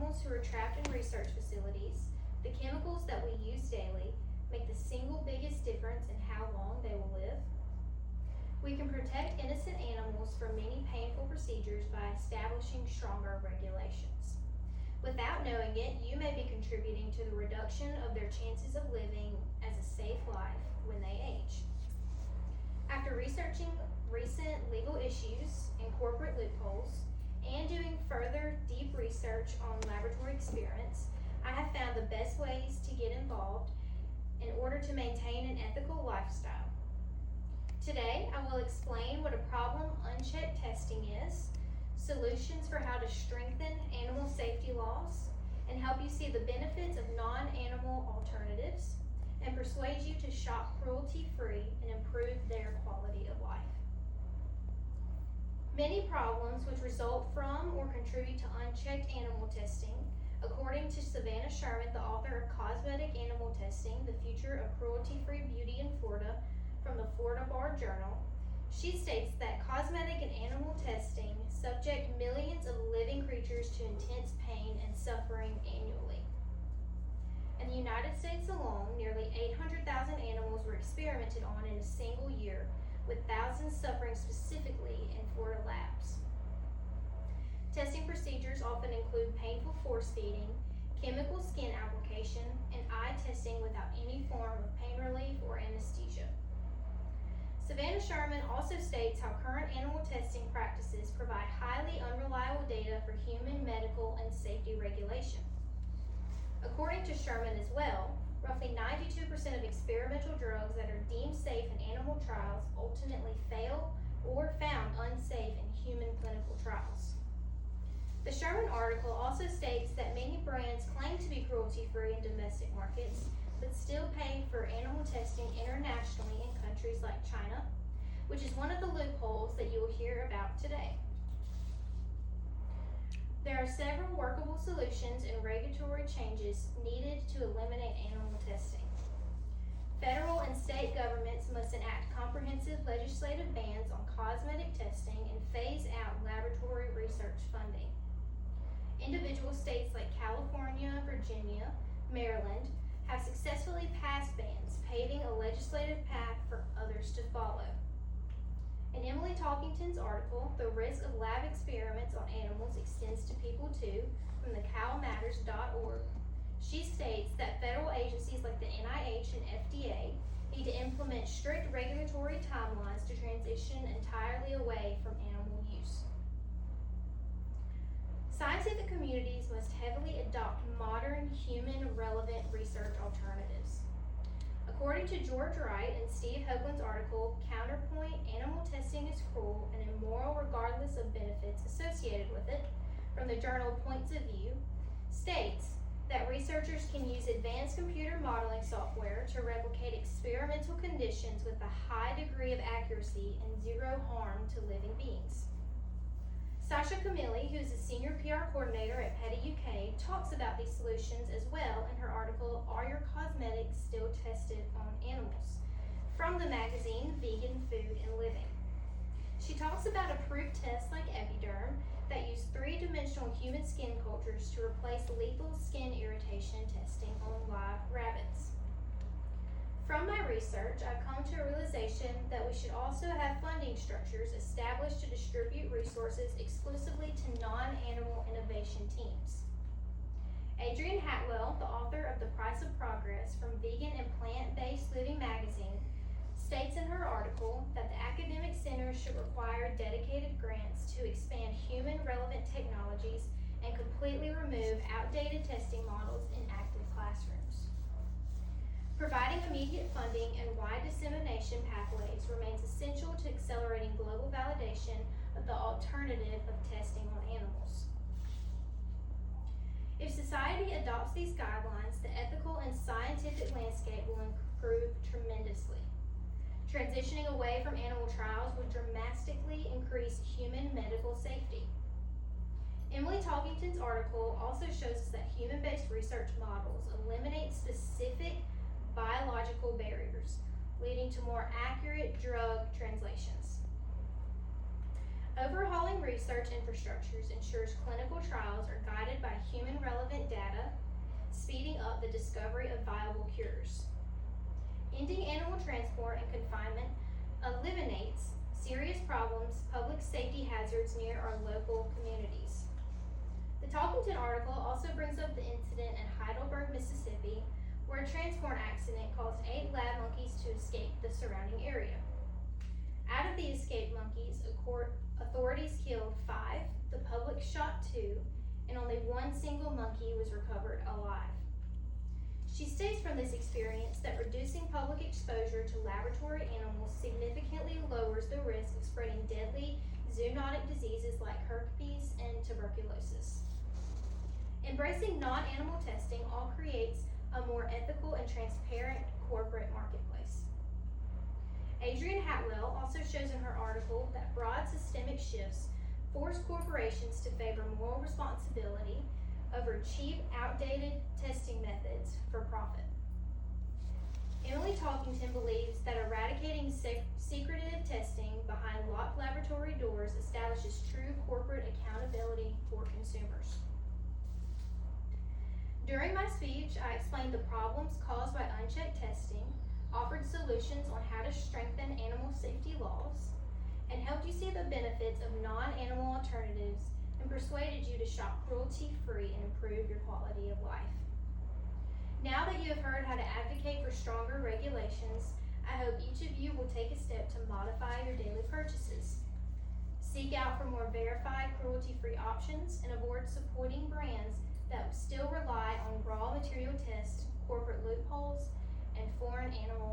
animals who are trapped in research facilities, the chemicals that we use daily make the single biggest difference in how long they will live. We can protect innocent animals from many painful procedures by establishing stronger regulations. Without knowing it, you may be contributing to the reduction of their chances of living as a safe life when they age. After researching recent legal issues and corporate loopholes, and doing further deep research on laboratory experiments, I have found the best ways to get involved in order to maintain an ethical lifestyle. Today, I will explain what a problem unchecked testing is, solutions for how to strengthen animal safety laws, and help you see the benefits of non-animal alternatives, and persuade you to shop cruelty-free and improve their quality of life. Many problems which result from or contribute to unchecked animal testing, according to Savannah Sherman, the author of Cosmetic Animal Testing, The Future of Cruelty-Free Beauty in Florida, from the Florida Bar Journal, she states that cosmetic and animal testing subject millions of living creatures to intense pain and suffering annually. In the United States alone, nearly 800,000 animals were experimented on in a single year, with thousands suffering specifically in Florida labs. Testing procedures often include painful force feeding, chemical skin application, and eye testing without any form of pain relief or anesthesia. Savannah Sherman also states how current animal testing practices provide highly unreliable data for human medical and safety regulation. According to Sherman as well, roughly 92% of experimental drugs that are deemed safe in animal trials ultimately fail or found unsafe in human clinical trials. The Sherman article also states that many brands claim to be cruelty-free in domestic markets, but still pay for animal testing internationally in countries like China, which is one of the loopholes that you will hear about today. There are several workable solutions and regulatory changes needed to eliminate animal testing. Federal and state governments must enact comprehensive legislative bans on cosmetic testing and phase out laboratory research funding. Individual states like California, Virginia, Maryland have successfully passed bans, paving a legislative path for others to follow. In Emily Talkington's article, The Risk of Lab Experiments on Animals Extends to People Too, from the cowmatters.org, she states that federal agencies like the NIH and FDA need to implement strict regulatory timelines to transition entirely away from animal use. Scientific communities must heavily adopt modern, human-relevant research alternatives. According to George Wright and Steve Hoagland's article, Counterpoint, Animal Testing is Cruel and Immoral Regardless of Benefits Associated with It, from the journal Points of View, states that researchers can use advanced computer modeling software to replicate experimental conditions with a high degree of accuracy and zero harm to living beings. Sasha Camilli, who is a senior PR coordinator at PETA UK, talks about these solutions as well in her article, Are Your Cosmetics Still Tested on Animals?, from the magazine Vegan Food and Living. She talks about approved tests like Epiderm that use three-dimensional human skin cultures to replace lethal skin irritation testing on live rabbits. From my research, I've come to a realization that we should also have funding structures established to distribute resources exclusively to non-animal innovation teams. Adrienne Hatwell, the author of The Price of Progress from Vegan and Plant-Based Living magazine, states in her article that the academic centers should require dedicated grants to expand human-relevant technologies and completely remove outdated testing models in active classrooms. Providing immediate funding and wide dissemination pathways remains essential to accelerating global validation of the alternative of testing on animals. If society adopts these guidelines, the ethical and scientific landscape will improve tremendously. Transitioning away from animal trials would dramatically increase human medical safety. Emily Talkington's article also shows us that human-based research models eliminate specific biological barriers, leading to more accurate drug translations. Overhauling research infrastructures ensures clinical trials are guided by human relevant data, speeding up the discovery of viable cures. Ending animal transport and confinement eliminates serious problems, public safety hazards near our local communities. The Talkington article also brings up the incident in Heidelberg, Mississippi, where a transport accident caused 8 lab monkeys to escape the surrounding area. Out of the escaped monkeys, authorities killed 5, the public shot 2, and only 1 single monkey was recovered alive. She states from this experience that reducing public exposure to laboratory animals significantly lowers the risk of spreading deadly zoonotic diseases like herpes and tuberculosis. Embracing non-animal testing all creates a more ethical and transparent corporate marketplace. Adrienne Hatwell also shows in her article that broad systemic shifts force corporations to favor moral responsibility over cheap, outdated testing methods for profit. Emily Talkington believes that eradicating secretive testing behind locked laboratory doors establishes true corporate accountability for consumers. During my speech, I explained the problems caused by unchecked testing, offered solutions on how to strengthen animal safety laws, and helped you see the benefits of non-animal alternatives and persuaded you to shop cruelty-free and improve your quality of life. Now that you have heard how to advocate for stronger regulations, I hope each of you will take a step to modify your daily purchases. Seek out for more verified cruelty-free options and avoid supporting brands that still rely on raw material tests, corporate loopholes, and foreign animal